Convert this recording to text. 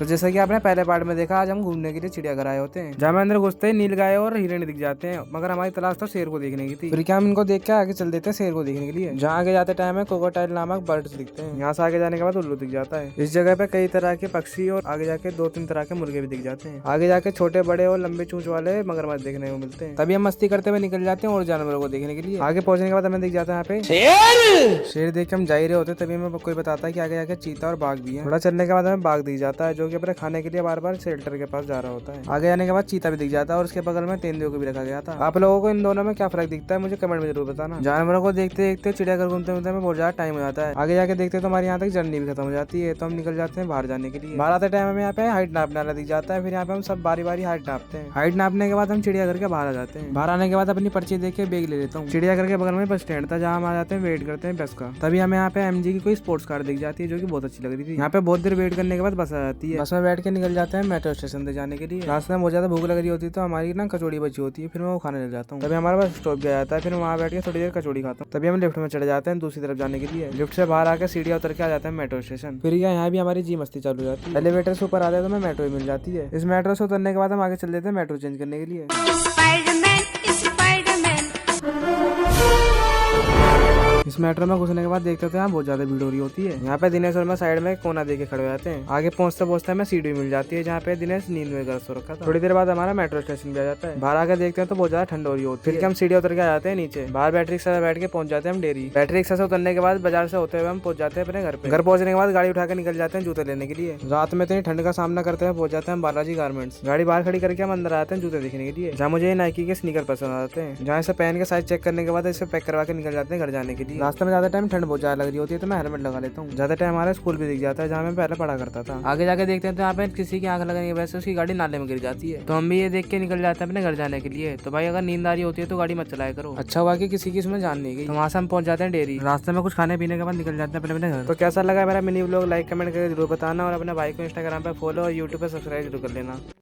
तो जैसा कि आपने पहले पार्ट में देखा, आज हम घूमने के लिए चिड़ियाघर आए होते हैं, जहाँ अंदर घुसते ही नील गाय और हिरण दिख जाते हैं, मगर हमारी तलाश तो शेर को देखने की थी। फिर क्या हम इनको देख के आगे चल देते हैं शेर को देखने के लिए। जहाँ आगे जाते टाइम में कोकोटाइल नामक बर्ड्स दिखते हैं। यहाँ से आगे जाने के बाद उल्लू दिख जाता है। इस जगह पे कई तरह के पक्षी और आगे जाके 2-3 तरह के मुर्गे भी दिख जाते हैं। आगे जाके छोटे बड़े और लंबे चूंच वाले मगरमच्छ देखने को मिलते हैं। तभी हम मस्ती करते हुए निकल जाते हैं और जानवरों को देखने के लिए। आगे पहुंचने के बाद हमें दिख जाता है यहाँ पे शेर देख के हम जा ही रहे होते, तभी हमें कोई बताता है कि आगे जाके चीता और बाघ भी है। थोड़ा चलने के बाद हमें बाघ दिख जाता है, जो कि अपने खाने के लिए बार बार शेल्टर के पास जा रहा होता है। आगे जाने के बाद चीता भी दिख जाता है और उसके बगल में तेंदुए को भी रखा गया था। आप लोगों को इन दोनों में क्या फर्क दिखता है मुझे कमेंट में जरूर बताना। जानवरों को देखते देखते चिड़ियाघर घूमते घूमते हमें बहुत ज्यादा टाइम हो जाता है। आगे जाके देखते तो हमारे यहाँ तक जर्नी भी खत्म हो जाती है, तो हम निकल जाते हैं बाहर जाने के लिए। बाहर आते टाइम हमें यहाँ पे हाइट नापने वाला दिख जाता है। फिर यहाँ पे हम सब बारी बारी हाइट नापते हैं। हाइट नापने के बाद हम चिड़ियाघर के बाहर आ जाते हैं। बाहर आने के बाद अपनी पर्ची देख के बैग ले लेता हूँ। चिड़ियाघर के बगल में बस स्टैंड था, जहाँ हम आ जाते हैं वेट करते हैं बस का। तभी हमें यहाँ पे एमजी की कोई स्पोर्ट्स कार दिख जाती है, जो कि बहुत अच्छी लग रही थी। यहाँ पे बहुत देर वेट करने के बाद बस आ जाती है। बस में बैठ के निकल जाते हैं मेट्रो स्टेशन तक जाने के लिए। रास्ते में बहुत ज्यादा भूख लग रही होती है, तो हमारी ना कचौड़ी बची होती है, फिर मैं वो खाने लग जाता हूँ। तभी हमारा बस स्टॉप भी आ जाता है, फिर वहाँ बैठ के थोड़ी देर कचौड़ी खाता हूँ। तभी हम लिफ्ट में चढ़ जाते हैं दूसरी तरफ जाने के लिए। लिफ्ट से बाहर आकर सीढ़ियाँ उतर के आ जाते हैं मेट्रो स्टेशन। फिर यहाँ भी हमारी जी मस्ती चालू हो जाती है। एलिवेटर से ऊपर आते हैं तो हमें मेट्रो मिल जाती है। इस मेट्रो से उतरने के बाद हम आगे चल देते हैं मेट्रो चेंज करने के लिए। इस मेट्रो में घुसने के बाद देखते थे यहाँ बहुत ज्यादा भीड़ हो रही होती है। यहाँ पे दिनेश और मैं साइड में कोना देके खड़े हो जाते हैं। आगे पहुंचते पहुंचते हमें सीढ़ी मिल जाती है, जहाँ पे दिनेश नींद में ग्रस्त हो रखा था। थोड़ी देर बाद हमारा मेट्रो स्टेशन भी आ जाता है। बाहर आकर देखते हैं तो बहुत ज्यादा ठंड हो रही होती है। फिर हम सीढ़ी उतर के आ जाते हैं नीचे। बाहर बैटरी रिक्शा से बैठ के पहुंच जाते हैं हम डेयरी। बैटरी रिक्शा से उतरने के बाद बाजार से होते हुए हम पहुंच जाते हैं अपने घर पे। घर पहुंचने के बाद गाड़ी उठाकर निकल जाते हैं जूते लेने के लिए। रात में इतनी ठंड का सामना करते हुए पहुंच जाते हैं बालाजी गारमेंट्स। गाड़ी बाहर खड़ी करके हम अंदर आते हैं जूते देखने के लिए, जहाँ मुझे नाइकी के स्नीकर पसंद आते हैं। जहाँ इसे पहन के साइज चेक करने के बाद इसे पैक करवा के निकल जाते हैं घर जाने के लिए। रास्ते में ज्यादा टाइम ठंड बहुत ज्यादा लग रही होती है, तो मैं हेलमेट लगा लेता हूँ। ज्यादा टाइम हमारा स्कूल भी दिख जाता है, जहाँ मैं पहले पढ़ा करता था। आगे जाके देखते हैं तो यहाँ पे किसी की आंख लगने की वजह से उसकी गाड़ी नाले में गिर जाती है, तो हम भी ये देख के निकल जाते हैं अपने घर जाने के लिए। तो भाई अगर नींद आ रही होती है तो गाड़ी मत चलाया करो। अच्छा हुआ कि किसी की इसमें जान नहीं गई। तो वहाँ से हम पहुंच जाते हैं डेयरी। रास्ते में कुछ खाने पीने के बाद निकल जाते हैं अपने अपने घर। तो कैसा लगा मेरा मिनी व्लॉग लाइक कमेंट करके जरूर बताना, और अपने भाई को इंस्टाग्राम पे फॉलो और यूट्यूब पे सब्सक्राइब जरूर कर लेना।